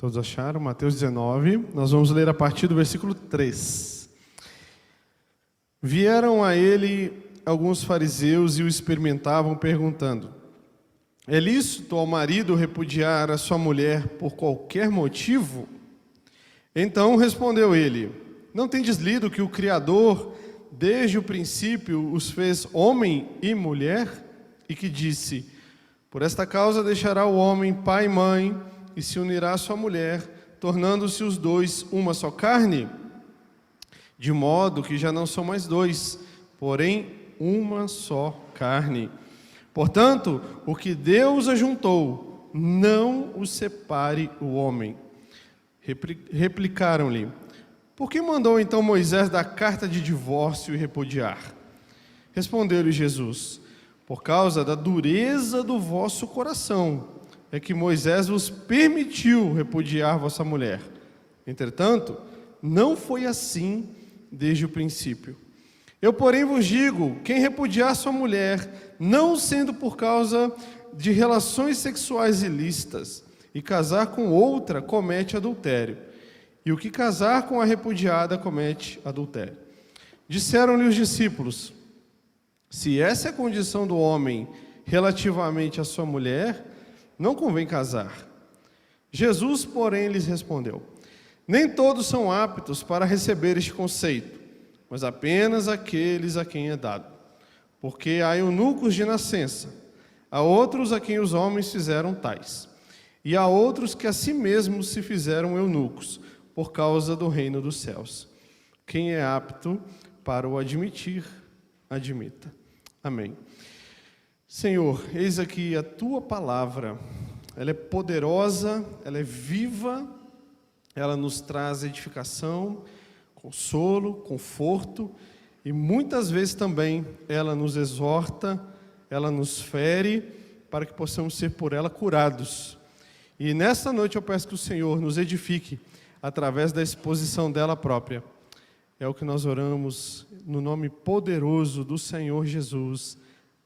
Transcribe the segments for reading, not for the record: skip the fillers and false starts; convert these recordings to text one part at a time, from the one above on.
Todos acharam? Mateus 19. Nós vamos ler a partir do versículo 3. Vieram a ele alguns fariseus e o experimentavam, perguntando: é lícito ao marido repudiar a sua mulher por qualquer motivo? Então respondeu ele: não tendes lido que o Criador, desde o princípio, os fez homem e mulher? E que disse: por esta causa deixará o homem pai e mãe, e se unirá à sua mulher, tornando-se os dois uma só carne? De modo que já não são mais dois, porém uma só carne. Portanto, o que Deus ajuntou, não o separe o homem. Replicaram-lhe: por que mandou então Moisés dar carta de divórcio e repudiar? Respondeu-lhe Jesus: por causa da dureza do vosso coração, é que Moisés vos permitiu repudiar vossa mulher. Entretanto, não foi assim desde o princípio. Eu, porém, vos digo: quem repudiar sua mulher, não sendo por causa de relações sexuais ilícitas, e casar com outra, comete adultério. E o que casar com a repudiada, comete adultério. Disseram-lhe os discípulos: se essa é a condição do homem relativamente à sua mulher, não convém casar. Jesus, porém, lhes respondeu: nem todos são aptos para receber este conceito, mas apenas aqueles a quem é dado. Porque há eunucos de nascença, há outros a quem os homens fizeram tais, e há outros que a si mesmos se fizeram eunucos, por causa do reino dos céus. Quem é apto para o admitir, admita. Amém. Senhor, eis aqui a Tua palavra. Ela é poderosa, ela é viva, ela nos traz edificação, consolo, conforto, e muitas vezes também ela nos exorta, ela nos fere, para que possamos ser por ela curados. E nesta noite eu peço que o Senhor nos edifique através da exposição dela própria. É o que nós oramos no nome poderoso do Senhor Jesus.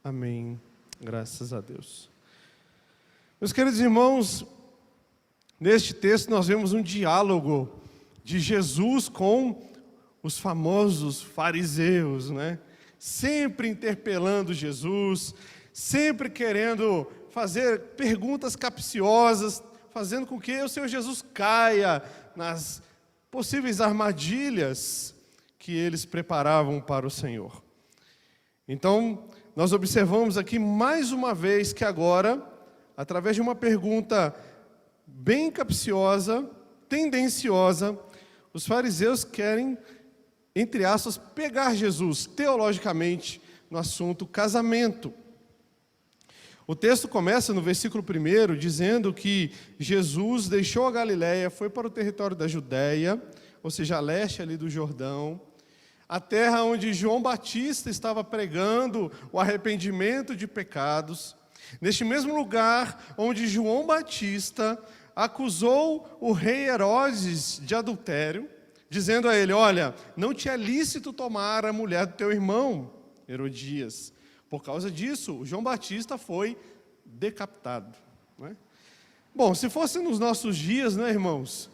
Amém. Graças a Deus. Meus queridos irmãos, neste texto nós vemos um diálogo de Jesus com os famosos fariseus, né? Sempre interpelando Jesus, sempre querendo fazer perguntas capciosas, fazendo com que o Senhor Jesus caia nas possíveis armadilhas que eles preparavam para o Senhor. Então, nós observamos aqui mais uma vez que agora, através de uma pergunta bem capciosa, tendenciosa, os fariseus querem, entre aspas, pegar Jesus teologicamente no assunto casamento. O texto começa no versículo 1 dizendo que Jesus deixou a Galileia, foi para o território da Judéia, ou seja, a leste ali do Jordão, a terra onde João Batista estava pregando o arrependimento de pecados. Neste mesmo lugar onde João Batista acusou o rei Herodes de adultério, dizendo a ele: olha, não te é lícito tomar a mulher do teu irmão, Herodias. Por causa disso, João Batista foi decapitado. Não é? Bom, se fosse nos nossos dias, né, irmãos?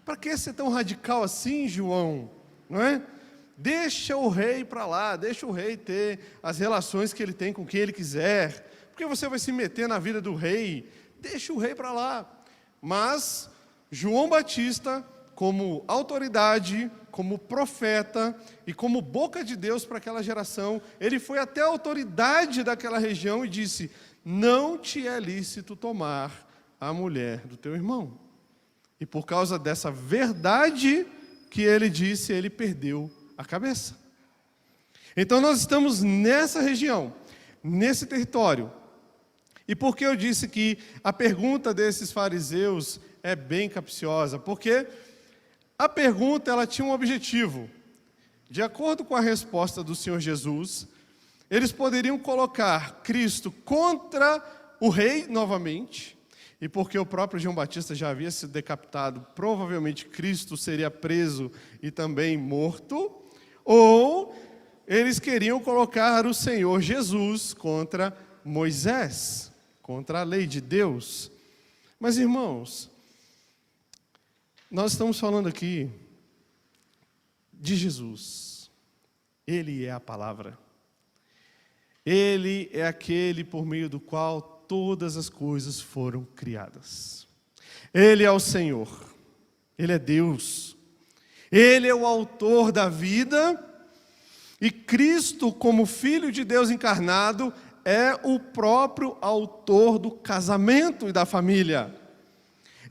Para que ser tão radical assim, João? Não é? Deixa o rei para lá, deixa o rei ter as relações que ele tem com quem ele quiser. Por que você vai se meter na vida do rei? Deixa o rei para lá. Mas João Batista, como autoridade, como profeta e como boca de Deus para aquela geração, ele foi até a autoridade daquela região e disse: não te é lícito tomar a mulher do teu irmão. E por causa dessa verdade que ele disse, ele perdeu a cabeça. Então nós estamos nessa região, nesse território. E por que eu disse que a pergunta desses fariseus é bem capciosa? Porque a pergunta ela tinha um objetivo. De acordo com a resposta do Senhor Jesus, eles poderiam colocar Cristo contra o rei novamente, e porque o próprio João Batista já havia sido decapitado, provavelmente Cristo seria preso e também morto, ou eles queriam colocar o Senhor Jesus contra Moisés, contra a lei de Deus. Mas, irmãos, Nós estamos falando aqui de Jesus. Ele é a palavra. Ele é aquele por meio do qual todas as coisas foram criadas. Ele é o Senhor. Ele é Deus. Ele é o autor da vida. E Cristo, como Filho de Deus encarnado, é o próprio autor do casamento e da família.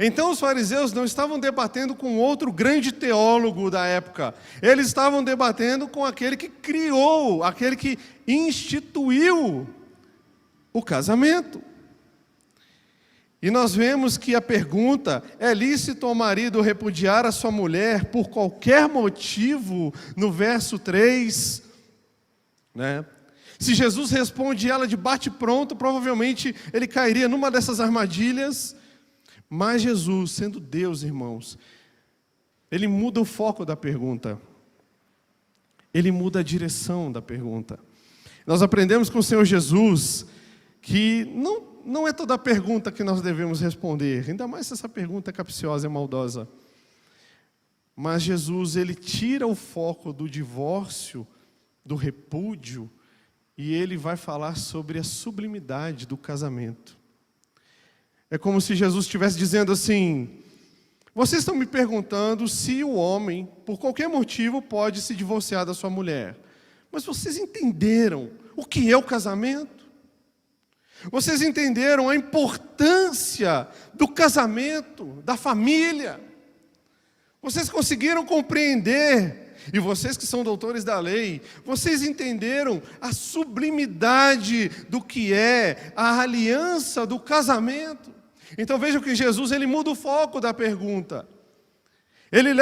Então os fariseus não estavam debatendo com outro grande teólogo da época. Eles estavam debatendo com aquele que criou, aquele que instituiu o casamento. E nós vemos que a pergunta: é lícito ao marido repudiar a sua mulher por qualquer motivo, no verso 3, né? Se Jesus responde ela de bate-pronto, provavelmente ele cairia numa dessas armadilhas. Mas Jesus, sendo Deus, irmãos, ele muda o foco da pergunta. Ele muda a direção da pergunta. Nós aprendemos com o Senhor Jesus que não é toda pergunta que nós devemos responder, ainda mais se essa pergunta é capciosa e maldosa. Mas Jesus, ele tira o foco do divórcio, do repúdio, e ele vai falar sobre a sublimidade do casamento. É como se Jesus estivesse dizendo assim: vocês estão me perguntando se o homem, por qualquer motivo, pode se divorciar da sua mulher. Mas vocês entenderam o que é o casamento? Vocês entenderam a importância do casamento, da família? Vocês conseguiram compreender? E vocês que são doutores da lei, vocês entenderam a sublimidade do que é a aliança do casamento? Então vejam que Jesus, ele muda o foco da pergunta. Ele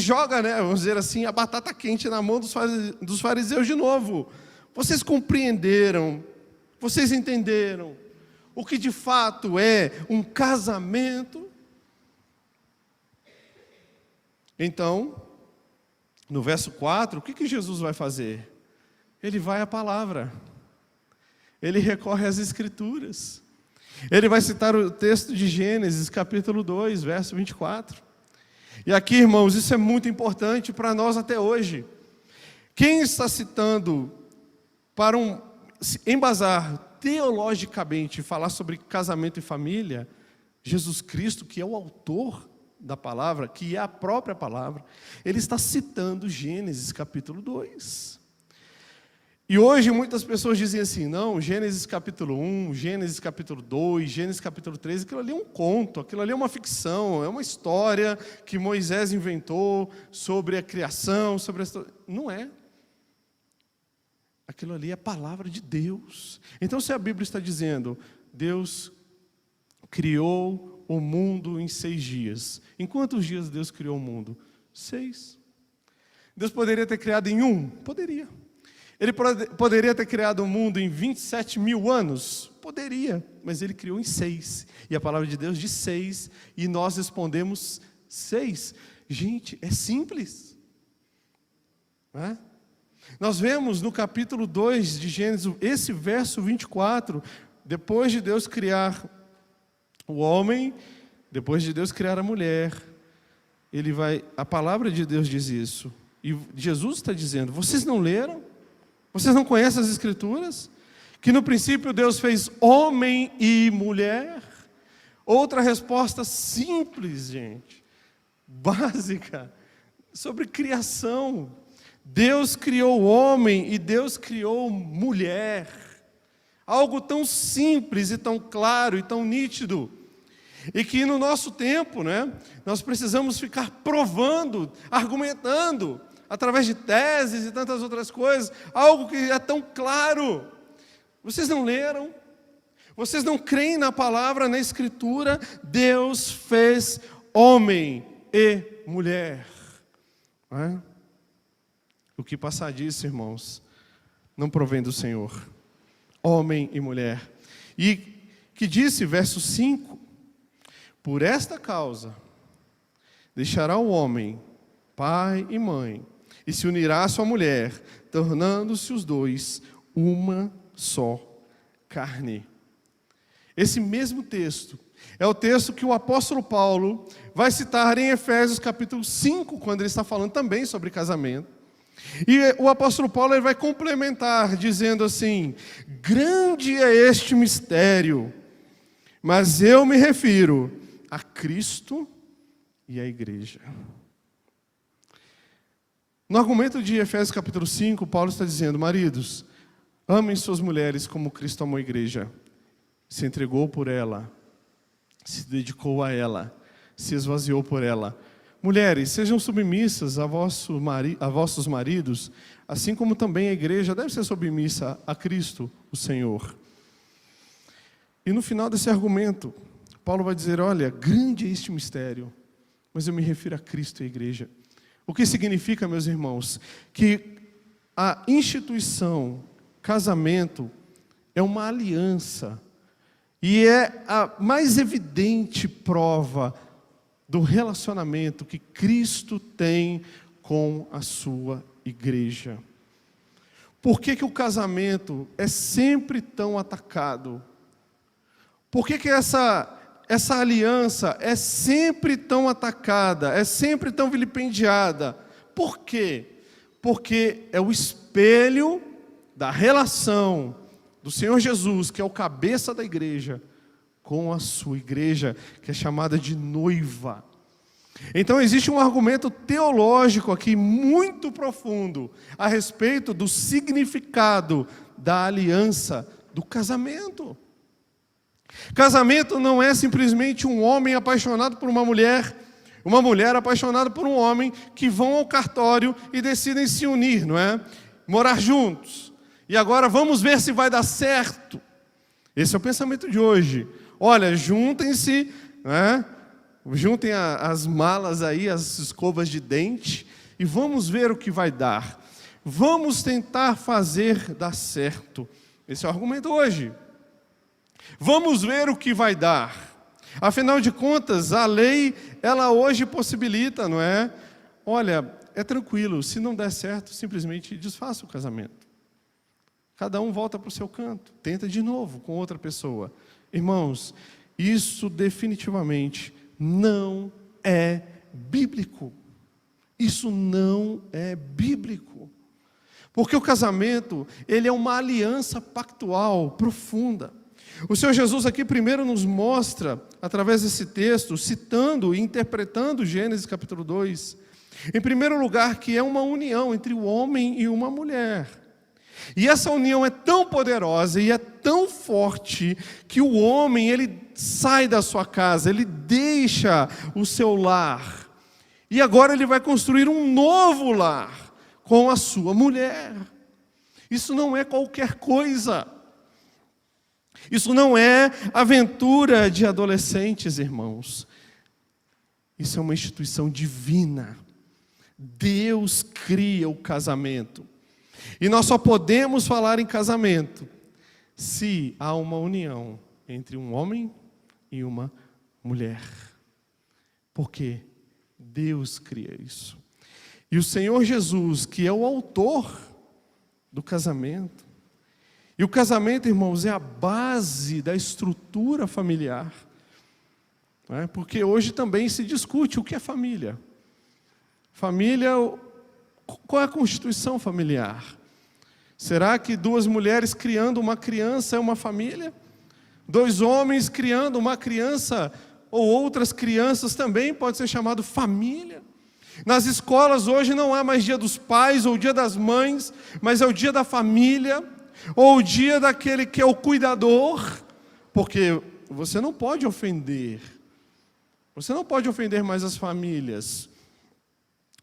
joga, vamos dizer assim, a batata quente na mão dos fariseus de novo. Vocês compreenderam, vocês entenderam o que de fato é um casamento? Então, no verso 4, o que Jesus vai fazer? Ele vai à palavra. Ele recorre às Escrituras. Ele vai citar o texto de Gênesis, capítulo 2, verso 24. E aqui, irmãos, isso é muito importante para nós até hoje. Quem está citando para embasar teologicamente, falar sobre casamento e família, Jesus Cristo, que é o autor da palavra, que é a própria palavra, ele está citando Gênesis capítulo 2. E hoje muitas pessoas dizem assim: não, Gênesis capítulo 1, Gênesis capítulo 2, Gênesis capítulo 3, aquilo ali é um conto, aquilo ali é uma ficção, é uma história que Moisés inventou sobre a criação, Não é. Aquilo ali é a palavra de Deus. Então, se a Bíblia está dizendo, Deus criou o mundo em 6 dias. Em quantos dias Deus criou o mundo? 6. Deus poderia ter criado em 1? Poderia. Ele poderia ter criado o mundo em 27 mil anos? Poderia, mas ele criou em 6. E a palavra de Deus diz 6, e nós respondemos 6. Gente, é simples. Não é? Nós vemos no capítulo 2 de Gênesis, esse verso 24, depois de Deus criar o homem, depois de Deus criar a mulher, a palavra de Deus diz isso. E Jesus está dizendo: vocês não leram? Vocês não conhecem as Escrituras? Que no princípio Deus fez homem e mulher? Outra resposta simples, gente, básica, sobre criação. Deus criou o homem e Deus criou mulher. Algo tão simples e tão claro e tão nítido. E que no nosso tempo, nós precisamos ficar provando, argumentando, através de teses e tantas outras coisas, algo que é tão claro. Vocês não leram? Vocês não creem na palavra, na Escritura? Deus fez homem e mulher. Não é? O que passar disso, irmãos, não provém do Senhor. Homem e mulher. E que disse, verso 5, por esta causa, deixará o homem, pai e mãe, e se unirá à sua mulher, tornando-se os dois uma só carne. Esse mesmo texto é o texto que o apóstolo Paulo vai citar em Efésios capítulo 5, quando ele está falando também sobre casamento. E o apóstolo Paulo ele vai complementar, dizendo assim: grande é este mistério, mas eu me refiro a Cristo e a igreja. No argumento de Efésios capítulo 5, Paulo está dizendo: maridos, amem suas mulheres como Cristo amou a igreja, se entregou por ela, se dedicou a ela, se esvaziou por ela. Mulheres, sejam submissas a vossos maridos, assim como também a igreja deve ser submissa a Cristo, o Senhor. E no final desse argumento, Paulo vai dizer: olha, grande é este mistério, mas eu me refiro a Cristo e a igreja. O que significa, meus irmãos, que a instituição casamento é uma aliança e é a mais evidente prova do relacionamento que Cristo tem com a sua igreja. Por que o casamento é sempre tão atacado? Por que essa aliança é sempre tão atacada, é sempre tão vilipendiada? Por quê? Porque é o espelho da relação do Senhor Jesus, que é o cabeça da igreja, com a sua igreja, que é chamada de noiva. Então existe um argumento teológico aqui muito profundo a respeito do significado da aliança do casamento. Casamento não é simplesmente um homem apaixonado por uma mulher apaixonada por um homem que vão ao cartório e decidem se unir, não é? Morar juntos. E agora vamos ver se vai dar certo. Esse é o pensamento de hoje. Olha, juntem-se, né? Juntem as malas aí, as escovas de dente, e vamos ver o que vai dar. Vamos tentar fazer dar certo. Esse é o argumento hoje. Vamos ver o que vai dar. Afinal de contas, a lei, ela hoje possibilita, não é? Olha, é tranquilo, se não der certo, simplesmente desfaça o casamento. Cada um volta para o seu canto, tenta de novo com outra pessoa. Irmãos, isso definitivamente não é bíblico. Isso não é bíblico. Porque o casamento, ele é uma aliança pactual profunda. O Senhor Jesus aqui primeiro nos mostra, através desse texto, citando e interpretando Gênesis capítulo 2, em primeiro lugar, que é uma união entre o homem e uma mulher. E essa união é tão poderosa e é tão forte que o homem, ele sai da sua casa, ele deixa o seu lar. E agora ele vai construir um novo lar com a sua mulher. Isso não é qualquer coisa. Isso não é aventura de adolescentes, irmãos. Isso é uma instituição divina. Deus cria o casamento. E nós só podemos falar em casamento se há uma união entre um homem e uma mulher. Porque Deus cria isso. E o Senhor Jesus, que é o autor do casamento, e o casamento, irmãos, é a base da estrutura familiar. Não é? Porque hoje também se discute o que é família. Família, qual é a constituição familiar? Será que duas mulheres criando uma criança é uma família? Dois homens criando uma criança ou outras crianças também pode ser chamado família? Nas escolas hoje não há mais dia dos pais ou dia das mães, mas é o dia da família, ou o dia daquele que é o cuidador, porque você não pode ofender. Você não pode ofender mais as famílias.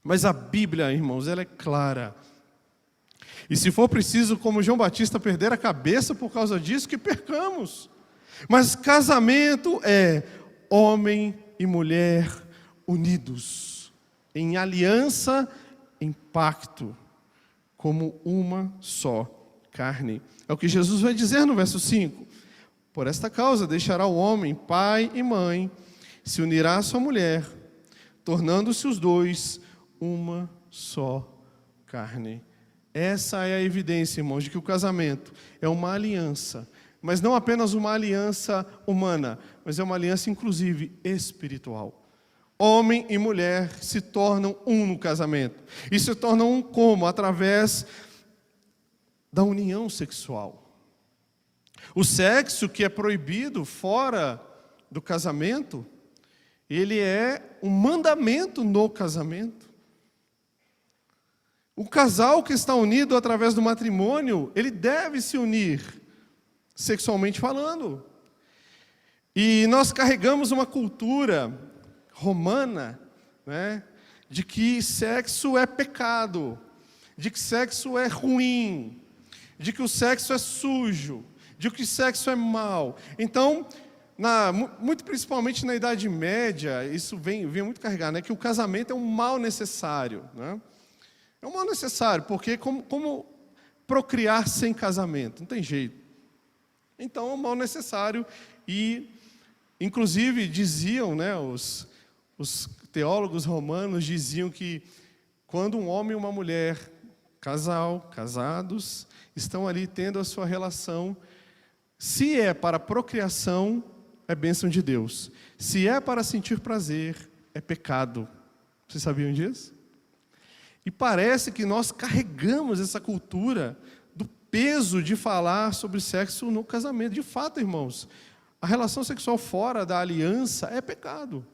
Mas a Bíblia, irmãos, ela é clara. E se for preciso, como João Batista, perder a cabeça por causa disso, que percamos. Mas casamento é homem e mulher unidos, em aliança, em pacto, como uma só carne. É o que Jesus vai dizer no verso 5. Por esta causa deixará o homem pai e mãe, se unirá à sua mulher, tornando-se os dois uma só carne. Essa é a evidência, irmãos, de que o casamento é uma aliança mas não apenas uma aliança humana, mas é uma aliança, inclusive, espiritual. Homem e mulher se tornam um no casamento. E se tornam um como? Através da união sexual. O sexo que é proibido fora do casamento, ele é um mandamento no casamento. O casal que está unido através do matrimônio, ele deve se unir, sexualmente falando. E nós carregamos uma cultura romana, né, de que sexo é pecado, de que sexo é ruim, de que o sexo é sujo, de que o sexo é mau. Então, muito principalmente na Idade Média, isso vem muito carregado, né, que o casamento é um mal necessário, né? É um mal necessário, porque como procriar sem casamento? Não tem jeito. Então, é um mal necessário e, inclusive, diziam, né, os teólogos romanos diziam que quando um homem e uma mulher, casados, estão ali tendo a sua relação, se é para procriação, é bênção de Deus. Se é para sentir prazer, é pecado. Vocês sabiam disso? E parece que nós carregamos essa cultura do peso de falar sobre sexo no casamento. De fato, irmãos, a relação sexual fora da aliança é pecado.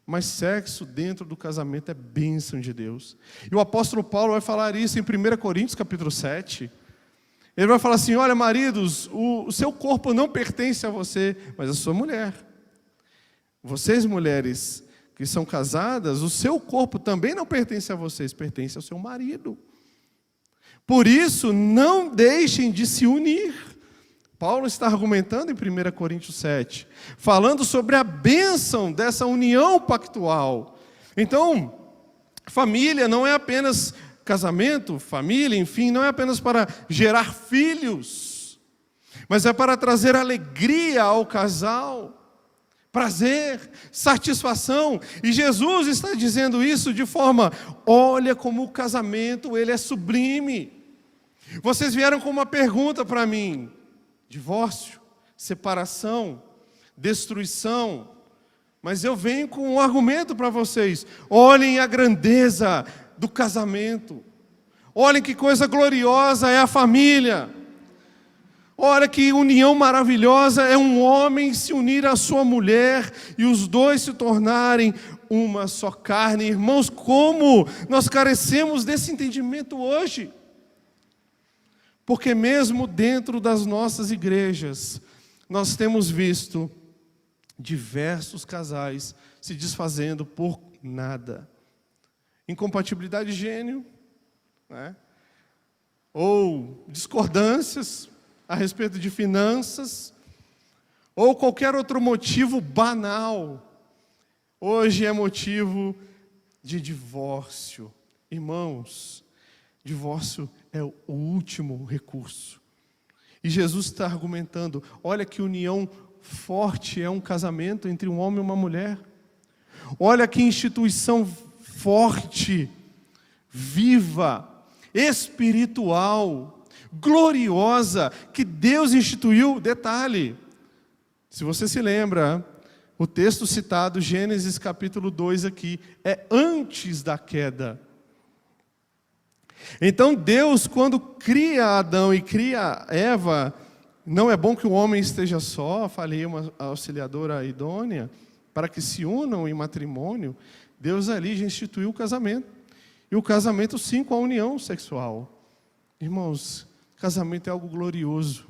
Mas sexo dentro do casamento é bênção de Deus. E o apóstolo Paulo vai falar isso em 1 Coríntios capítulo 7. Ele vai falar assim: olha, maridos, o seu corpo não pertence a você, mas a sua mulher. Vocês, mulheres que são casadas, o seu corpo também não pertence a vocês, pertence ao seu marido. Por isso, não deixem de se unir. Paulo está argumentando em 1 Coríntios 7, falando sobre a bênção dessa união pactual. Então, família não é apenas casamento, família, enfim, não é apenas para gerar filhos, mas é para trazer alegria ao casal, prazer, satisfação. E Jesus está dizendo isso de forma: olha como o casamento, ele é sublime. Vocês vieram com uma pergunta para mim: divórcio, separação, destruição. Mas eu venho com um argumento para vocês: olhem a grandeza do casamento. Olhem que coisa gloriosa é a família. Olha que união maravilhosa é um homem se unir à sua mulher e os dois se tornarem uma só carne. Irmãos, como nós carecemos desse entendimento hoje. Porque mesmo dentro das nossas igrejas, nós temos visto diversos casais se desfazendo por nada. Incompatibilidade de gênero, né? Ou discordâncias a respeito de finanças, ou qualquer outro motivo banal. Hoje é motivo de divórcio. Irmãos, divórcio é o último recurso. E Jesus está argumentando: olha que união forte é um casamento entre um homem e uma mulher. Olha que instituição forte, viva, espiritual, gloriosa, que Deus instituiu. Detalhe, se você se lembra, o texto citado, Gênesis capítulo 2 aqui, é antes da queda. Então Deus, quando cria Adão e cria Eva, não é bom que o homem esteja só, falei uma auxiliadora idônea, para que se unam em matrimônio. Deus ali já instituiu o casamento. E o casamento, sim, com a união sexual. Irmãos, casamento é algo glorioso.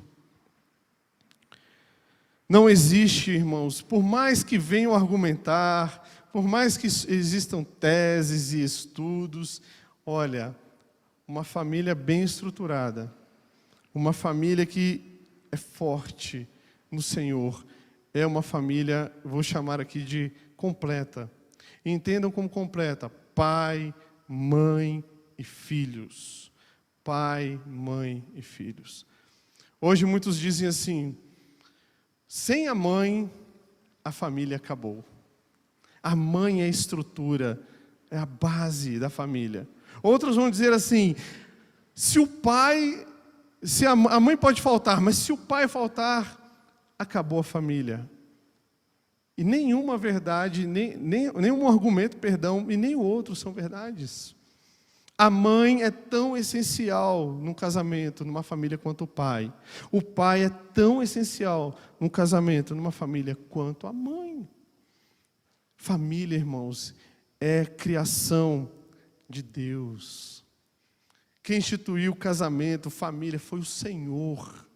Não existe, irmãos, por mais que venham argumentar, por mais que existam teses e estudos, olha, uma família bem estruturada, uma família que é forte no Senhor, é uma família, vou chamar aqui de completa. Entendam como completa: pai, mãe e filhos. Pai, mãe e filhos. Hoje muitos dizem assim: sem a mãe, a família acabou. A mãe é a estrutura, é a base da família. Outros vão dizer assim: se o pai Se a mãe pode faltar, mas se o pai faltar, acabou a família. E nenhuma verdade, nenhum argumento, perdão, e nem o outro são verdades. A mãe é tão essencial num casamento, numa família, quanto o pai. O pai é tão essencial num casamento, numa família, quanto a mãe. Família, irmãos, é criação de Deus. Quem instituiu o casamento, família, foi o Senhor.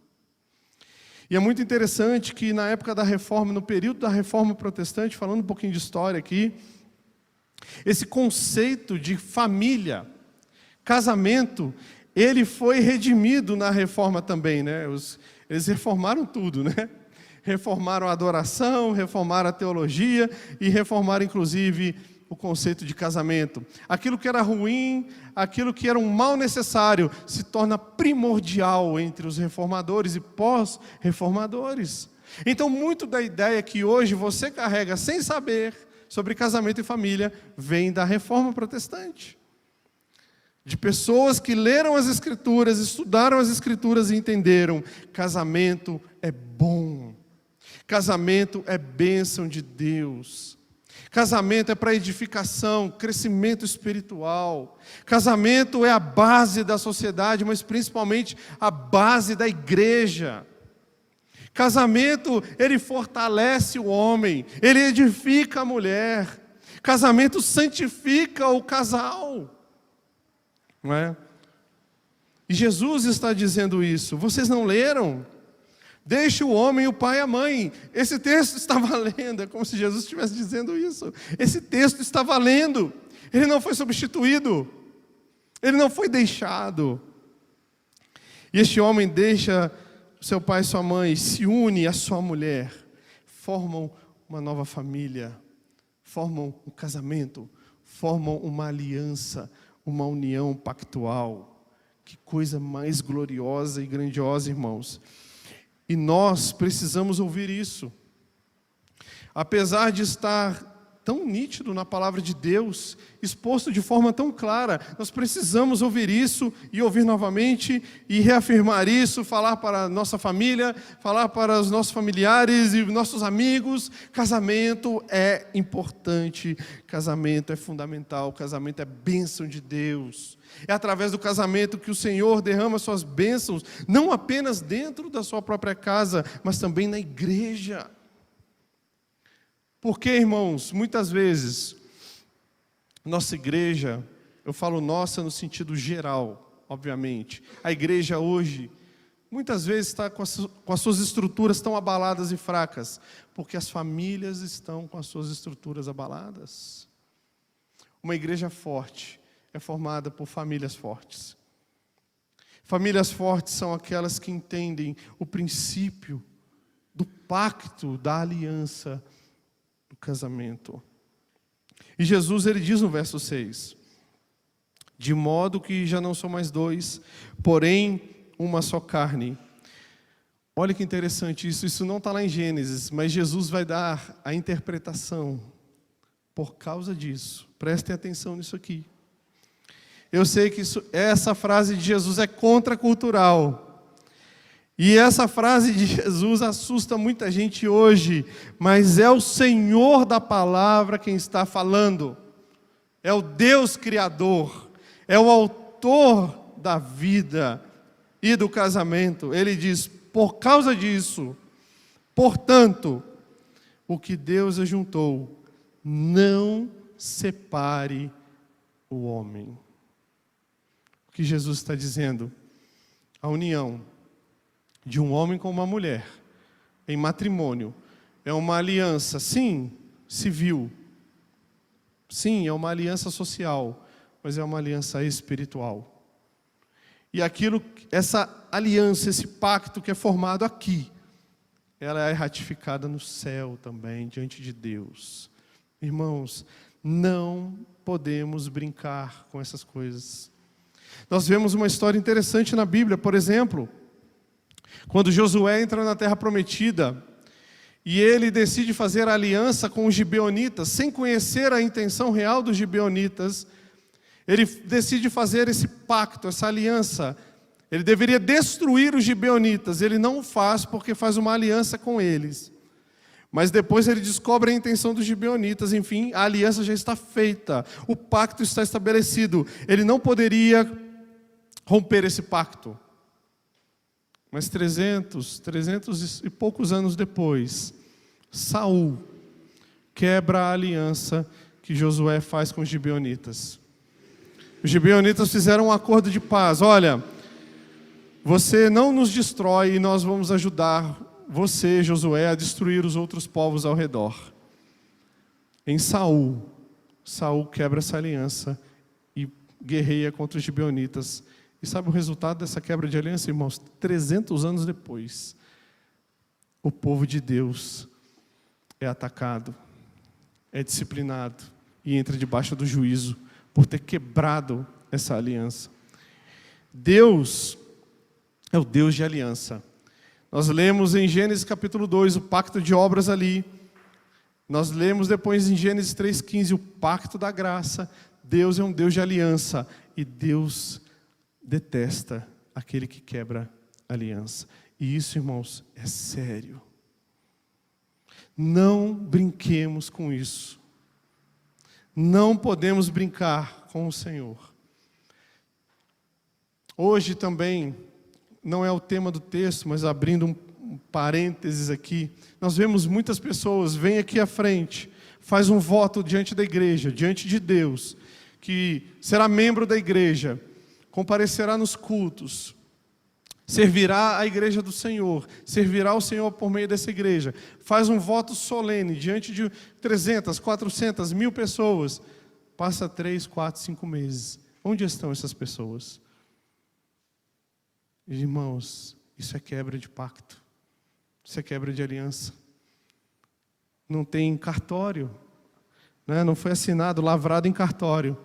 E é muito interessante que na época da Reforma, no período da Reforma Protestante, falando um pouquinho de história aqui, esse conceito de família, casamento, ele foi redimido na Reforma também, né? Eles reformaram tudo, né? Reformaram a adoração, reformaram a teologia e reformaram, inclusive, o conceito de casamento. Aquilo que era ruim, aquilo que era um mal necessário, se torna primordial entre os reformadores e pós-reformadores. Então, muito da ideia que hoje você carrega sem saber sobre casamento e família, vem da Reforma Protestante. De pessoas que leram as Escrituras, estudaram as Escrituras e entenderam: casamento é bom, casamento é bênção de Deus, casamento é para edificação, crescimento espiritual, casamento é a base da sociedade, mas principalmente a base da igreja. Casamento, ele fortalece o homem, ele edifica a mulher, casamento santifica o casal. Não é? E Jesus está dizendo isso. Vocês não leram? Deixe o homem, o pai e a mãe. Esse texto está valendo. É como se Jesus estivesse dizendo isso. Esse texto está valendo. Ele não foi substituído. Ele não foi deixado. E este homem deixa seu pai e sua mãe, se une à sua mulher, formam uma nova família, formam um casamento, formam uma aliança, uma união pactual. Que coisa mais gloriosa e grandiosa, irmãos. E nós precisamos ouvir isso. Apesar de estar tão nítido na palavra de Deus, exposto de forma tão clara, nós precisamos ouvir isso e ouvir novamente e reafirmar isso, falar para a nossa família, falar para os nossos familiares e nossos amigos. Casamento é importante, casamento é fundamental, casamento é bênção de Deus. É através do casamento que o Senhor derrama suas bênçãos, não apenas dentro da sua própria casa, mas também na igreja. Porque, irmãos, muitas vezes, nossa igreja, eu falo nossa no sentido geral, obviamente, a igreja hoje, muitas vezes está com as suas estruturas tão abaladas e fracas, porque as famílias estão com as suas estruturas abaladas. Uma igreja forte é formada por famílias fortes. Famílias fortes são aquelas que entendem o princípio do pacto, da aliança, do casamento. E Jesus, ele diz no verso 6, de modo que já não são mais dois, porém uma só carne. Olha que interessante isso não está lá em Gênesis, mas Jesus vai dar a interpretação por causa disso. Prestem atenção nisso aqui. Eu sei que essa frase de Jesus é contracultural. E essa frase de Jesus assusta muita gente hoje, mas é o Senhor da palavra quem está falando. É o Deus Criador, é o autor da vida e do casamento. Ele diz: por causa disso, portanto, o que Deus ajuntou, não separe o homem. O que Jesus está dizendo? A união de um homem com uma mulher, em matrimônio, é uma aliança, sim, civil, sim, é uma aliança social, mas é uma aliança espiritual. E essa aliança, esse pacto que é formado aqui, ela é ratificada no céu também, diante de Deus. Irmãos, não podemos brincar com essas coisas. Nós vemos uma história interessante na Bíblia, por exemplo, quando Josué entra na terra prometida e ele decide fazer aliança com os gibeonitas, sem conhecer a intenção real dos gibeonitas, ele decide fazer esse pacto, essa aliança. Ele deveria destruir os gibeonitas. Ele não faz porque faz uma aliança com eles. Mas depois ele descobre a intenção dos gibeonitas. Enfim, a aliança já está feita. O pacto está estabelecido. Ele não poderia romper esse pacto. Mas 300 e poucos anos depois, Saul quebra a aliança que Josué faz com os gibeonitas. Os gibeonitas fizeram um acordo de paz. Olha, você não nos destrói e nós vamos ajudar você, Josué, a destruir os outros povos ao redor. Em Saul quebra essa aliança e guerreia contra os gibeonitas. E sabe o resultado dessa quebra de aliança, irmãos? 300 anos depois, o povo de Deus é atacado, é disciplinado e entra debaixo do juízo por ter quebrado essa aliança. Deus é o Deus de aliança. Nós lemos em Gênesis capítulo 2 o pacto de obras ali. Nós lemos depois em Gênesis 3,15 o pacto da graça. Deus é um Deus de aliança e Deus detesta aquele que quebra aliança. E isso, irmãos, é sério. Não brinquemos com isso. Não podemos brincar com o Senhor. Hoje também, não é o tema do texto, mas abrindo um parênteses aqui, nós vemos muitas pessoas, vêm aqui à frente, faz um voto diante da igreja, diante de Deus, que será membro da igreja, comparecerá nos cultos, servirá a igreja do Senhor, servirá o Senhor por meio dessa igreja, faz um voto solene diante de 300, 400, 1000 pessoas, passa 3, 4, 5 meses. Onde estão essas pessoas? Irmãos, isso é quebra de pacto, isso é quebra de aliança. Não tem cartório, né? Não foi assinado, lavrado em cartório,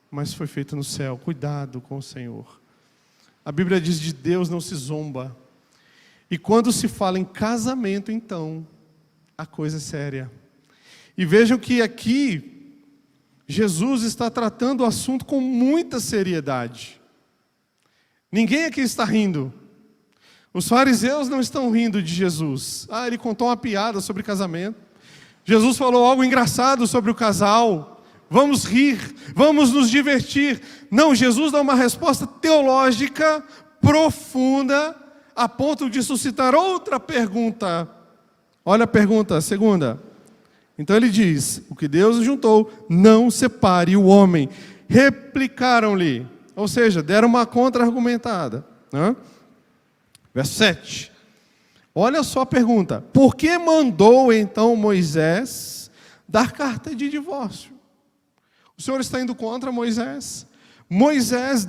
mas foi feito no céu. Cuidado com o Senhor. A Bíblia diz: de Deus não se zomba. E quando se fala em casamento, então, a coisa é séria. E vejam que aqui, Jesus está tratando o assunto com muita seriedade. Ninguém aqui está rindo. Os fariseus não estão rindo de Jesus. Ele contou uma piada sobre casamento. Jesus falou algo engraçado sobre o casal. Vamos rir, vamos nos divertir. Não, Jesus dá uma resposta teológica profunda, a ponto de suscitar outra pergunta. Olha a pergunta, a segunda. Então ele diz: o que Deus juntou, não separe o homem. Replicaram-lhe, ou seja, deram uma contra-argumentada, né? Verso 7. Olha só a pergunta: por que mandou então Moisés dar carta de divórcio? O Senhor está indo contra Moisés? Moisés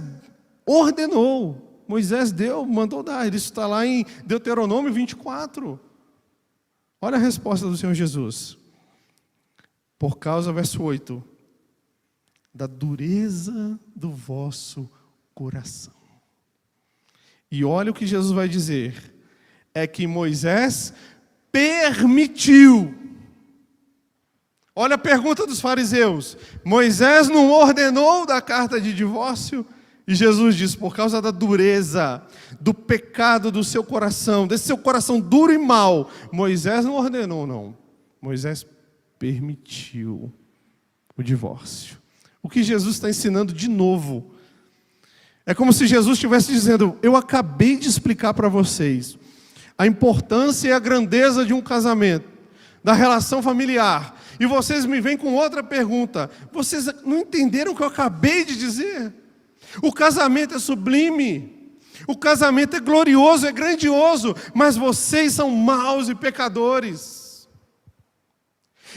ordenou, Moisés mandou dar. Isso está lá em Deuteronômio 24. Olha a resposta do Senhor Jesus. Por causa, verso 8, da dureza do vosso coração. E olha o que Jesus vai dizer. É que Moisés permitiu. Olha a pergunta dos fariseus. Moisés não ordenou da carta de divórcio? E Jesus diz: por causa da dureza, do pecado do seu coração, desse seu coração duro e mau, Moisés não ordenou, não. Moisés permitiu o divórcio. O que Jesus está ensinando de novo? É como se Jesus estivesse dizendo: eu acabei de explicar para vocês a importância e a grandeza de um casamento, da relação familiar. E vocês me vêm com outra pergunta. Vocês não entenderam o que eu acabei de dizer? O casamento é sublime. O casamento é glorioso, é grandioso. Mas vocês são maus e pecadores.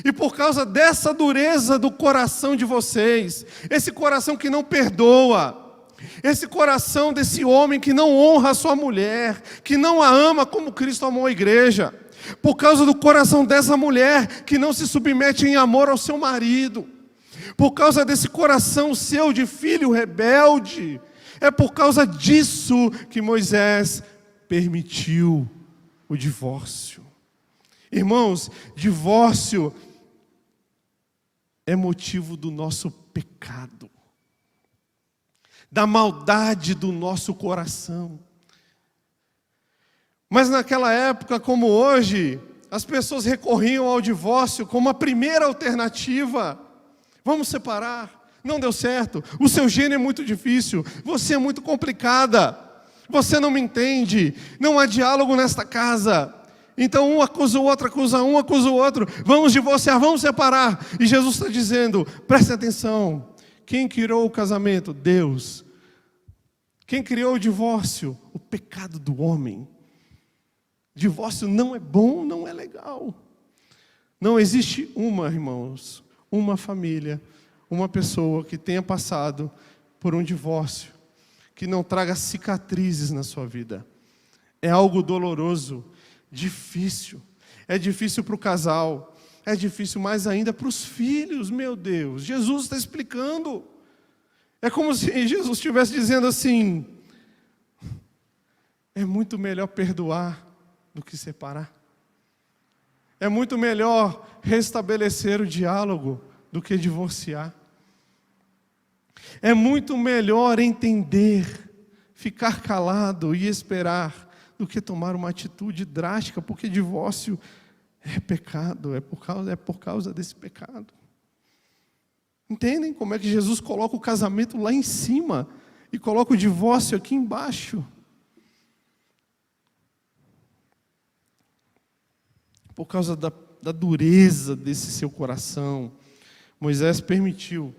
E por causa dessa dureza do coração de vocês, esse coração que não perdoa, esse coração desse homem que não honra a sua mulher, que não a ama como Cristo amou a igreja, por causa do coração dessa mulher que não se submete em amor ao seu marido, por causa desse coração seu de filho rebelde, é por causa disso que Moisés permitiu o divórcio. Irmãos, divórcio é motivo do nosso pecado. da maldade do nosso coração. Mas naquela época, como hoje, as pessoas recorriam ao divórcio como a primeira alternativa. Vamos separar, não deu certo, o seu gênio é muito difícil, você é muito complicada, você não me entende, não há diálogo nesta casa. Então um acusa o outro, acusa um, acusa o outro, vamos divorciar, vamos separar. E Jesus está dizendo, preste atenção, quem criou o casamento? Deus. Quem criou o divórcio? O pecado do homem. Divórcio não é bom, não é legal. Não existe irmãos, uma família, uma pessoa que tenha passado por um divórcio, que não traga cicatrizes na sua vida. É algo doloroso, difícil. É difícil para o casal, é difícil mais ainda para os filhos, meu Deus. Jesus está explicando. É como se Jesus estivesse dizendo assim, é muito melhor perdoar do que separar. É muito melhor restabelecer o diálogo do que divorciar. É muito melhor entender, ficar calado e esperar do que tomar uma atitude drástica, porque divórcio é pecado, é por causa desse pecado. Entendem como é que Jesus coloca o casamento lá em cima e coloca o divórcio aqui embaixo? Por causa da dureza desse seu coração, Moisés permitiu.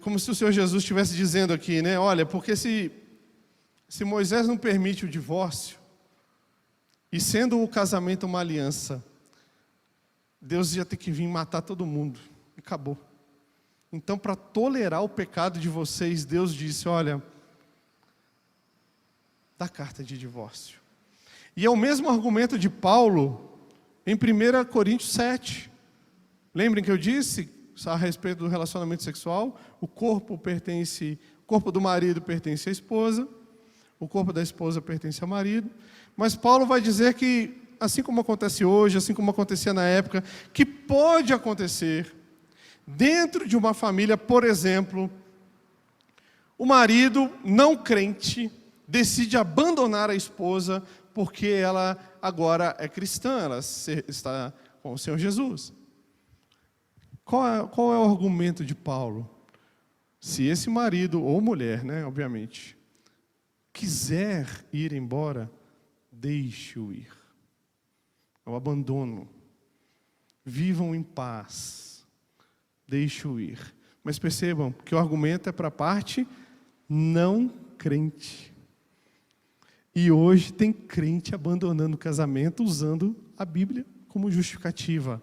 Como se o Senhor Jesus estivesse dizendo aqui, né? Olha, porque se Moisés não permite o divórcio, e sendo o casamento uma aliança, Deus ia ter que vir matar todo mundo. Acabou. Então, para tolerar o pecado de vocês, Deus disse, olha, dá carta de divórcio. E é o mesmo argumento de Paulo em 1 Coríntios 7. Lembrem que eu disse a respeito do relacionamento sexual? O corpo do marido pertence à esposa, o corpo da esposa pertence ao marido. Mas Paulo vai dizer que, assim como acontece hoje, assim como acontecia na época, que pode acontecer dentro de uma família, por exemplo, o marido não crente decide abandonar a esposa porque ela agora é cristã, ela está com o Senhor Jesus. Qual é o argumento de Paulo? Se esse marido, ou mulher, né, obviamente, quiser ir embora, deixe-o ir. É o abandono. Vivam em paz. Deixe-o ir. Mas percebam que o argumento é para a parte não crente. E hoje tem crente abandonando o casamento usando a Bíblia como justificativa.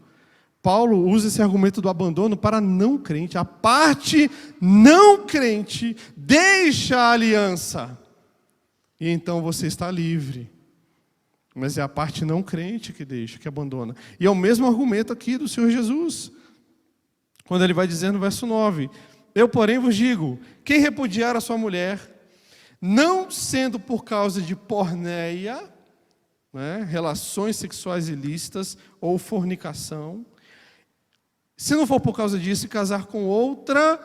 Paulo usa esse argumento do abandono para não crente. A parte não crente deixa a aliança. E então você está livre. Mas é a parte não crente que deixa, que abandona. E é o mesmo argumento aqui do Senhor Jesus. Quando ele vai dizer no verso 9: eu, porém, vos digo, quem repudiar a sua mulher, não sendo por causa de porneia, né, relações sexuais ilícitas ou fornicação, se não for por causa disso, casar com outra,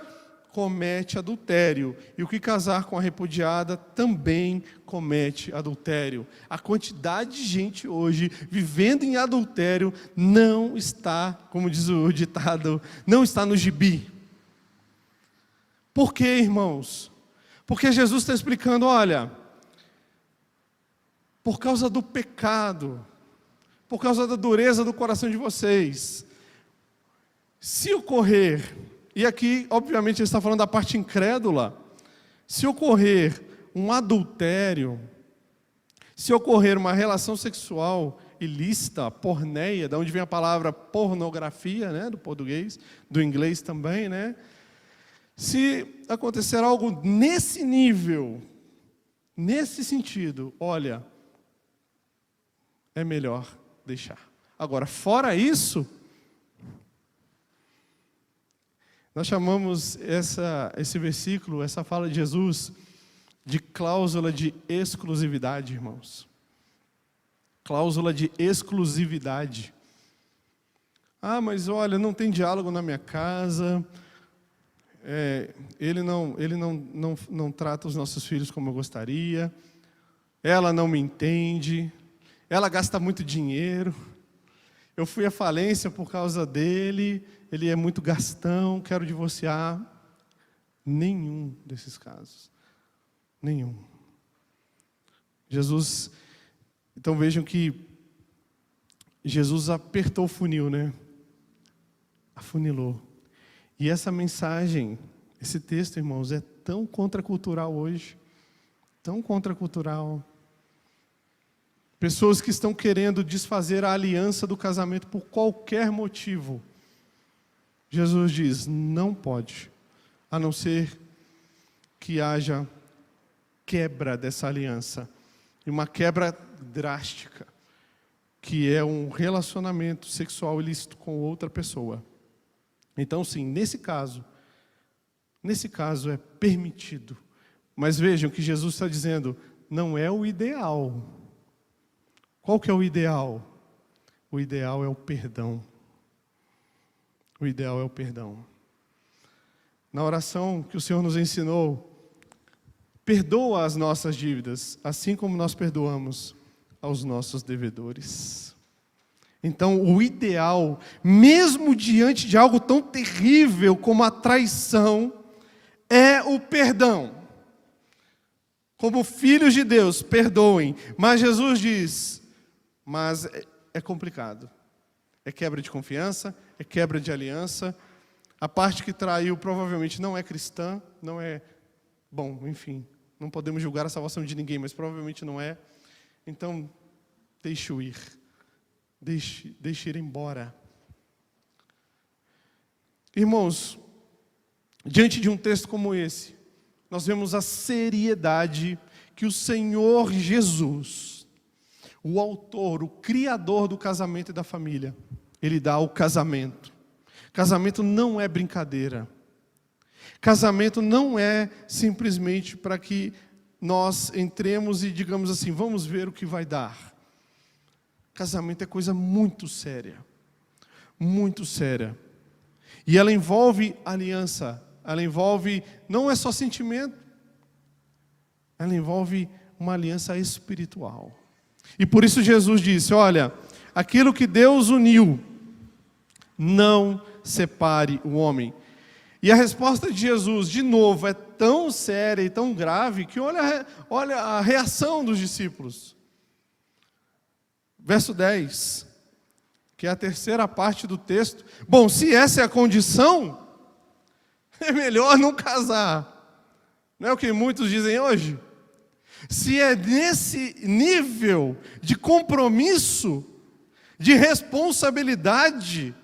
comete adultério. E o que casar com a repudiada também comete adultério. A quantidade de gente hoje vivendo em adultério não está, como diz o ditado, não está no gibi. Por quê, irmãos? Porque Jesus está explicando, olha, por causa do pecado, por causa da dureza do coração de vocês, se ocorrer, e aqui, obviamente, ele está falando da parte incrédula, se ocorrer um adultério, se ocorrer uma relação sexual ilícita, porneia, da onde vem a palavra pornografia, né, do português, do inglês também, né? Se acontecer algo nesse nível, nesse sentido, olha, é melhor deixar. Agora, fora isso, nós chamamos esse versículo, essa fala de Jesus, de cláusula de exclusividade, irmãos. Cláusula de exclusividade. Ah, mas olha, não tem diálogo na minha casa, ele não trata os nossos filhos como eu gostaria, ela não me entende, ela gasta muito dinheiro, eu fui à falência por causa dele, ele é muito gastão, quero divorciar. Nenhum desses casos. Nenhum. Jesus, então vejam que Jesus apertou o funil, né? Afunilou. E essa mensagem, esse texto, irmãos, é tão contracultural hoje. Tão contracultural. Pessoas que estão querendo desfazer a aliança do casamento por qualquer motivo. Jesus diz, não pode, a não ser que haja quebra dessa aliança. E uma quebra drástica, que é um relacionamento sexual ilícito com outra pessoa. Então, sim, nesse caso é permitido. Mas vejam que Jesus está dizendo, não é o ideal. Qual que é o ideal? O ideal é o perdão. O ideal é o perdão. Na oração que o Senhor nos ensinou, perdoa as nossas dívidas, assim como nós perdoamos aos nossos devedores. Então, o ideal, mesmo diante de algo tão terrível como a traição, é o perdão. Como filhos de Deus, perdoem. Mas Jesus diz, mas é complicado. É quebra de confiança, é quebra de aliança. A parte que traiu provavelmente não é cristã, não é... Bom, enfim, não podemos julgar a salvação de ninguém, mas provavelmente não é. Então, deixe-o ir. Deixe ir embora. Irmãos, diante de um texto como esse, nós vemos a seriedade que o Senhor Jesus, o autor, o criador do casamento e da família, Ele dá ao casamento. Casamento não é brincadeira. Casamento não é simplesmente para que nós entremos e digamos assim, vamos ver o que vai dar. Casamento é coisa muito séria. Muito séria. E ela envolve aliança. Ela envolve, não é só sentimento. Ela envolve uma aliança espiritual. E por isso Jesus disse, olha, aquilo que Deus uniu, não separe o homem. E a resposta de Jesus, de novo, é tão séria e tão grave, que olha a reação dos discípulos. Verso 10, que é a terceira parte do texto. Bom, se essa é a condição, é melhor não casar. Não é o que muitos dizem hoje? Se é nesse nível de compromisso, de responsabilidade,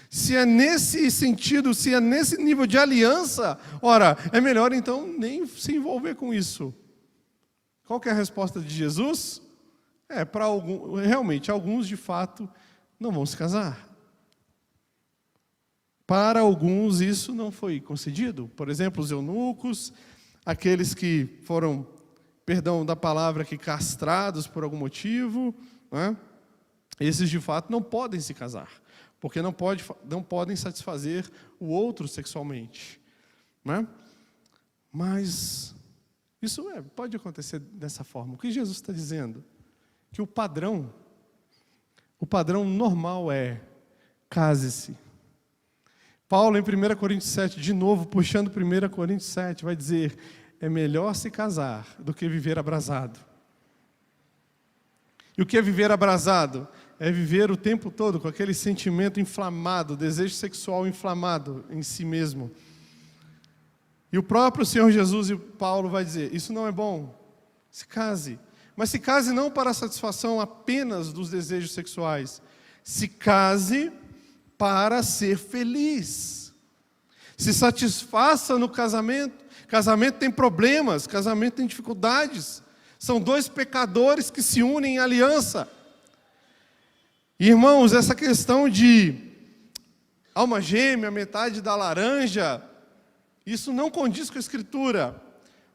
se é nesse sentido, se é nesse nível de aliança, ora, é melhor então nem se envolver com isso. Qual que é a resposta de Jesus? Para alguns, realmente, alguns de fato não vão se casar. Para alguns isso não foi concedido. Por exemplo, os eunucos, aqueles que foram, perdão da palavra aqui, castrados por algum motivo, né? Esses de fato não podem se casar, porque não podem satisfazer o outro sexualmente, né? Mas isso pode acontecer dessa forma. O que Jesus está dizendo? Que o padrão normal é case-se. Paulo em 1 Coríntios 7, de novo puxando 1 Coríntios 7, vai dizer, é melhor se casar do que viver abrasado. E o que é viver abrasado? É viver o tempo todo com aquele sentimento inflamado, desejo sexual inflamado em si mesmo. E o próprio Senhor Jesus e Paulo vai dizer, isso não é bom, se case. Mas se case não para a satisfação apenas dos desejos sexuais. Se case para ser feliz. Se satisfaça no casamento. Casamento tem problemas, casamento tem dificuldades. São dois pecadores que se unem em aliança. Irmãos, essa questão de alma gêmea, metade da laranja, isso não condiz com a Escritura.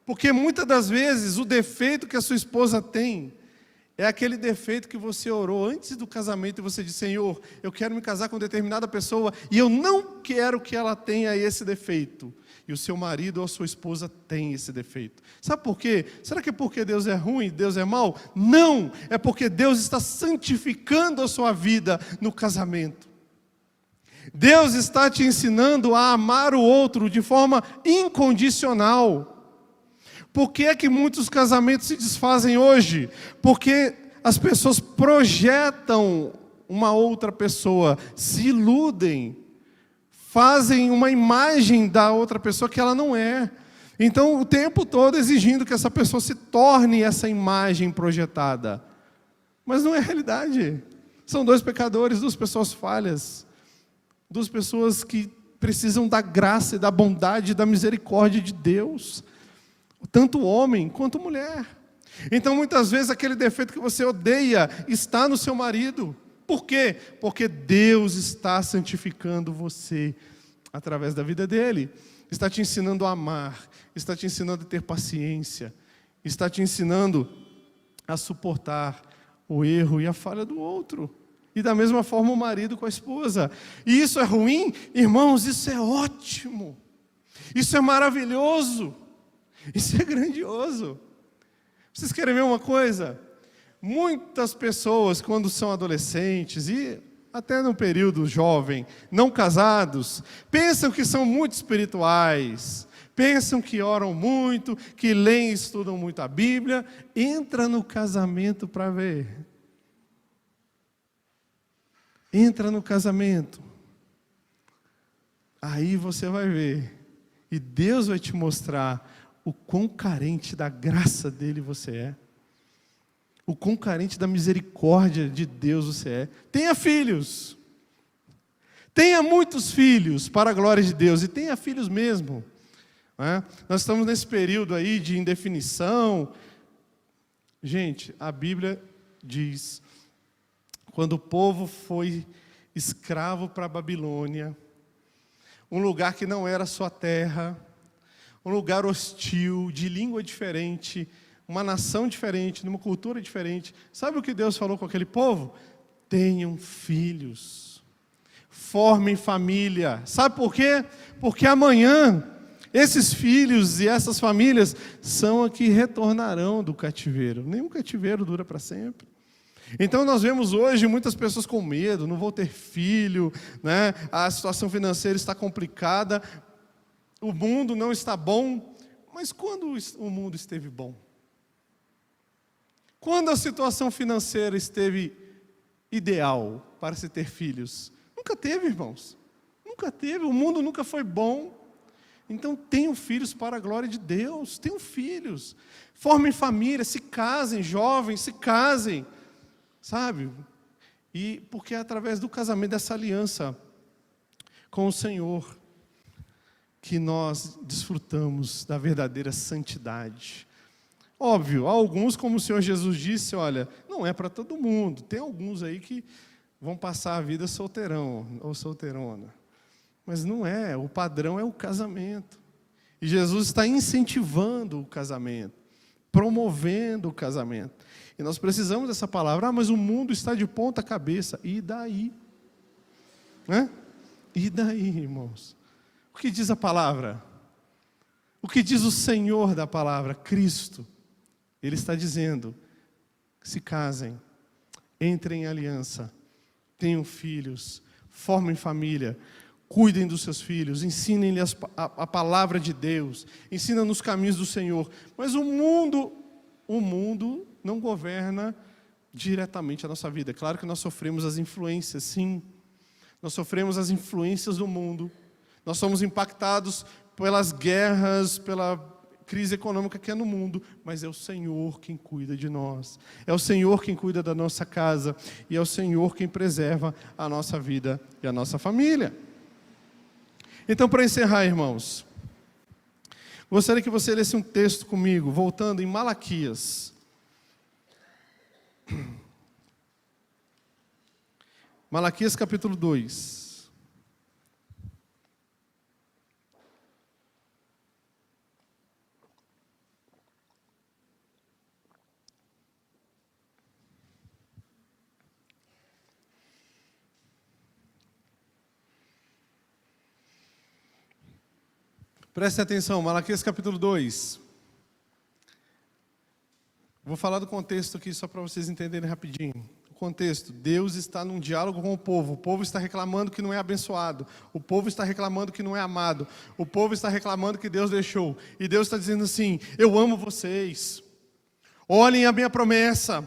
Porque muitas das vezes o defeito que a sua esposa tem, É aquele defeito que você orou antes do casamento e você disse: Senhor, eu quero me casar com determinada pessoa e eu não quero que ela tenha esse defeito. E o seu marido ou a sua esposa tem esse defeito. Sabe por quê? Será que é porque Deus é ruim, Deus é mau? Não! É porque Deus está santificando a sua vida no casamento. Deus está te ensinando a amar o outro de forma incondicional. Por que é que muitos casamentos se desfazem hoje? Porque as pessoas projetam uma outra pessoa, se iludem, fazem uma imagem da outra pessoa que ela não é. Então, o tempo todo exigindo que essa pessoa se torne essa imagem projetada. Mas não é a realidade. São dois pecadores, duas pessoas falhas, duas pessoas que precisam da graça e da bondade e da misericórdia de Deus. Tanto homem quanto mulher. Então, muitas vezes, aquele defeito que você odeia está no seu marido. Por quê? Porque Deus está santificando você através da vida dele. Está te ensinando a amar, está te ensinando a ter paciência, está te ensinando a suportar o erro e a falha do outro. E da mesma forma o marido com a esposa. E isso é ruim? Irmãos, isso é ótimo. Isso é maravilhoso. Isso é grandioso. Vocês querem ver uma coisa? Muitas pessoas, quando são adolescentes e até no período jovem, não casados, pensam que são muito espirituais, pensam que oram muito, que leem e estudam muito a Bíblia, entra no casamento para ver. Entra no casamento. Aí você vai ver. E Deus vai te mostrar o quão carente da graça dele você é. O quão carente da misericórdia de Deus você é. Tenha filhos. Tenha muitos filhos para a glória de Deus. E tenha filhos mesmo. Nós estamos nesse período aí de indefinição. Gente, a Bíblia diz: quando o povo foi escravo para a Babilônia, um lugar que não era sua terra, um lugar hostil, de língua diferente, uma nação diferente, numa cultura diferente. Sabe o que Deus falou com aquele povo? Tenham filhos, formem família. Sabe por quê? Porque amanhã, esses filhos e essas famílias são a que retornarão do cativeiro. Nenhum cativeiro dura para sempre. Então nós vemos hoje muitas pessoas com medo, não vou ter filho, né? A situação financeira está complicada, o mundo não está bom. Mas quando o mundo esteve bom? Quando a situação financeira esteve ideal para se ter filhos? Nunca teve, irmãos. Nunca teve, o mundo nunca foi bom. Então tenham filhos para a glória de Deus, tenham filhos. Formem família, se casem, jovens, se casem. Sabe? E porque é através do casamento, dessa aliança com o Senhor, que nós desfrutamos da verdadeira santidade. Óbvio, há alguns, como o Senhor Jesus disse, olha, não é para todo mundo. Tem alguns aí que vão passar a vida solteirão ou solteirona. Mas não é, o padrão é o casamento. E Jesus está incentivando o casamento, promovendo o casamento. E nós precisamos dessa palavra. Mas o mundo está de ponta cabeça. E daí? E daí, irmãos? O que diz a palavra? O que diz o Senhor da palavra? Cristo. Ele está dizendo: se casem, entrem em aliança, tenham filhos, formem família, cuidem dos seus filhos, ensinem-lhes a palavra de Deus, ensinem nos caminhos do Senhor. Mas o mundo não governa diretamente a nossa vida. É claro que nós sofremos as influências, sim. Nós sofremos as influências do mundo. Nós somos impactados pelas guerras, pela crise econômica que é no mundo, mas é o Senhor quem cuida de nós. É o Senhor quem cuida da nossa casa, e é o Senhor quem preserva a nossa vida e a nossa família. Então, para encerrar, irmãos, gostaria que você lesse um texto comigo, voltando em Malaquias. Malaquias capítulo 2. Preste atenção, Malaquias capítulo 2. Vou falar do contexto aqui só para vocês entenderem rapidinho. O contexto: Deus está num diálogo com o povo está reclamando que não é abençoado, o povo está reclamando que não é amado, o povo está reclamando que Deus deixou, e Deus está dizendo assim: eu amo vocês, olhem a minha promessa,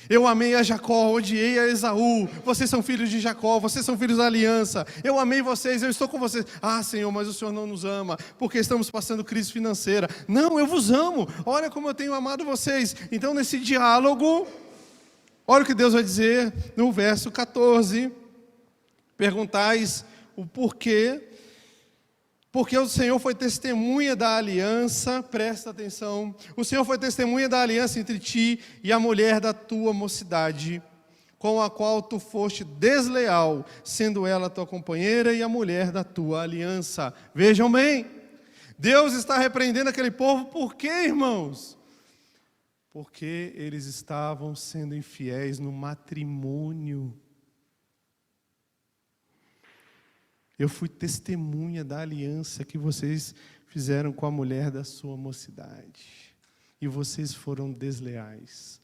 eu amei a Jacó, odiei a Esaú, vocês são filhos de Jacó, vocês são filhos da aliança, eu amei vocês, eu estou com vocês. Ah, Senhor, mas o Senhor não nos ama, porque estamos passando crise financeira. Não, eu vos amo, olha como eu tenho amado vocês. Então nesse diálogo, olha o que Deus vai dizer no verso 14, perguntais o porquê, porque o Senhor foi testemunha da aliança, presta atenção, o Senhor foi testemunha da aliança entre ti e a mulher da tua mocidade, com a qual tu foste desleal, sendo ela tua companheira e a mulher da tua aliança. Vejam bem, Deus está repreendendo aquele povo, por quê, irmãos? Porque eles estavam sendo infiéis no matrimônio. Eu fui testemunha da aliança que vocês fizeram com a mulher da sua mocidade. E vocês foram desleais.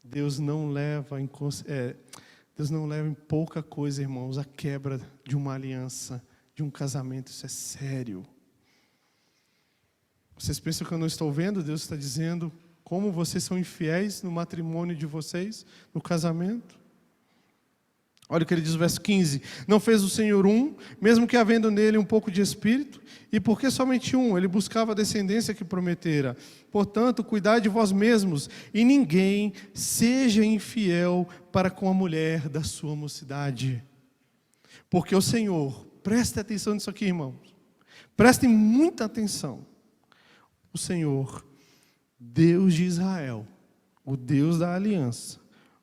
Deus não leva em pouca coisa, irmãos, a quebra de uma aliança, de um casamento. Isso é sério. Vocês pensam que eu não estou vendo? Deus está dizendo como vocês são infiéis no matrimônio de vocês, no casamento. Olha o que ele diz no verso 15: não fez o Senhor um, mesmo que havendo nele um pouco de espírito, e porque somente um? Ele buscava a descendência que prometera. Portanto, cuidai de vós mesmos, e ninguém seja infiel para com a mulher da sua mocidade. Porque o Senhor, preste atenção nisso aqui, irmãos, prestem muita atenção. O Senhor, Deus de Israel, o Deus da aliança,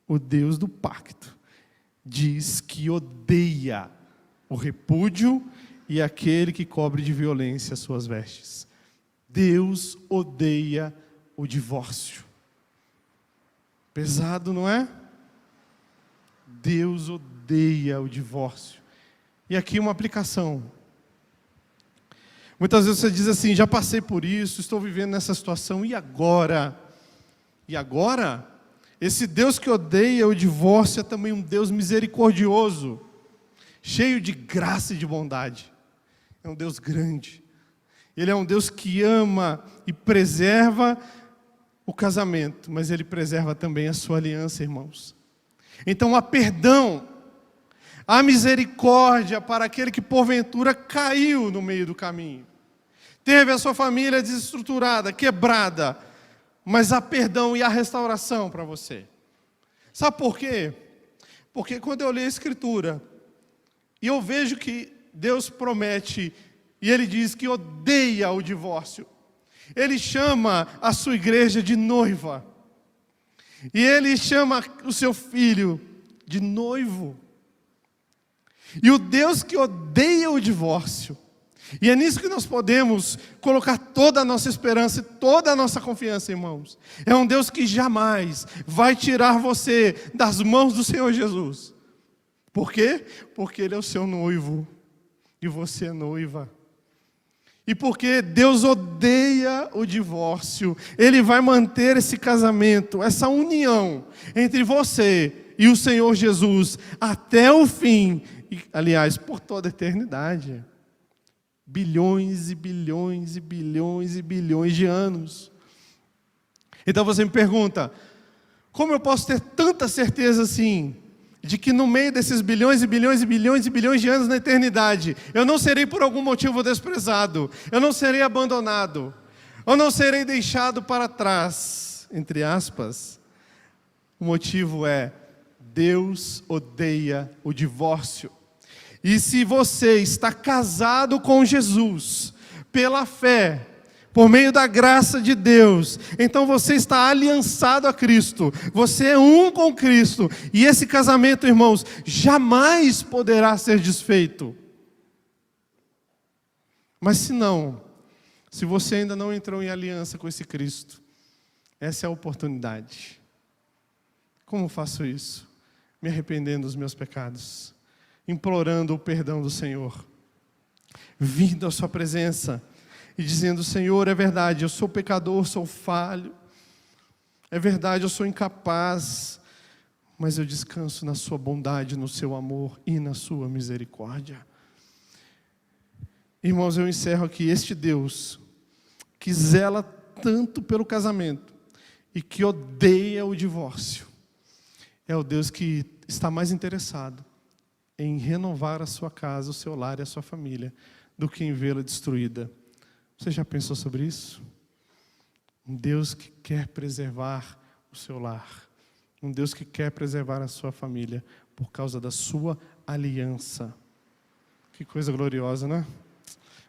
o Deus do pacto, diz que odeia o repúdio e aquele que cobre de violência as suas vestes. Deus odeia o divórcio. Pesado, não é? Deus odeia o divórcio. E aqui uma aplicação. Muitas vezes você diz assim: já passei por isso, estou vivendo nessa situação, e agora? E agora? Esse Deus que odeia o divórcio é também um Deus misericordioso, cheio de graça e de bondade. É um Deus grande. Ele é um Deus que ama e preserva o casamento, mas Ele preserva também a sua aliança, irmãos. Então há perdão, há misericórdia para aquele que porventura caiu no meio do caminho. Teve a sua família desestruturada, quebrada, mas há perdão e há restauração para você. Sabe por quê? Porque quando eu leio a Escritura, e eu vejo que Deus promete, e Ele diz que odeia o divórcio, Ele chama a sua igreja de noiva, e Ele chama o seu filho de noivo. E o Deus que odeia o divórcio, e é nisso que nós podemos colocar toda a nossa esperança e toda a nossa confiança, irmãos. É um Deus que jamais vai tirar você das mãos do Senhor Jesus. Por quê? Porque Ele é o seu noivo e você é noiva. E porque Deus odeia o divórcio, Ele vai manter esse casamento, essa união entre você e o Senhor Jesus até o fim, e, aliás, por toda a eternidade. Bilhões e bilhões e bilhões e bilhões de anos. Então você me pergunta: como eu posso ter tanta certeza assim, de que no meio desses bilhões e bilhões e bilhões e bilhões de anos na eternidade, eu não serei por algum motivo desprezado, eu não serei abandonado, eu não serei deixado para trás, entre aspas? O motivo é: Deus odeia o divórcio. E se você está casado com Jesus, pela fé, por meio da graça de Deus, então você está aliançado a Cristo, você é um com Cristo, e esse casamento, irmãos, jamais poderá ser desfeito. Mas se não, se você ainda não entrou em aliança com esse Cristo, essa é a oportunidade. Como faço isso? Me arrependendo dos meus pecados, implorando o perdão do Senhor, vindo à sua presença, e dizendo: Senhor, é verdade, eu sou pecador, sou falho, é verdade, eu sou incapaz, mas eu descanso na sua bondade, no seu amor e na sua misericórdia. Irmãos, eu encerro aqui. Este Deus que zela tanto pelo casamento e que odeia o divórcio, é o Deus que está mais interessado em renovar a sua casa, o seu lar e a sua família, do que em vê-la destruída. Você já pensou sobre isso? Um Deus que quer preservar o seu lar, um Deus que quer preservar a sua família, por causa da sua aliança. Que coisa gloriosa, né?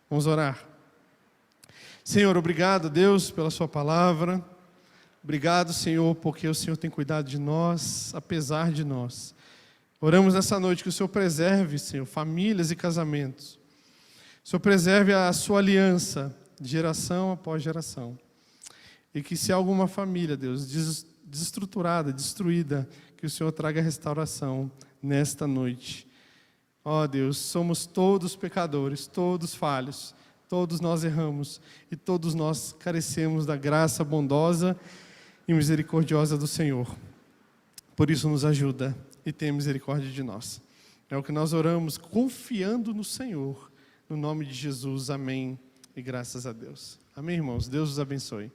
Vamos orar. Senhor, obrigado, Deus, pela sua palavra. Obrigado, Senhor, porque o Senhor tem cuidado de nós, apesar de nós. Oramos nessa noite que o Senhor preserve, Senhor, famílias e casamentos. O Senhor preserve a sua aliança, de geração após geração. E que se há alguma família, Deus, desestruturada, destruída, que o Senhor traga restauração nesta noite. Ó Deus, somos todos pecadores, todos falhos, todos nós erramos e todos nós carecemos da graça bondosa e misericordiosa do Senhor. Por isso nos ajuda e tenha misericórdia de nós. É o que nós oramos, confiando no Senhor, no nome de Jesus, amém e graças a Deus. Amém, irmãos? Deus os abençoe.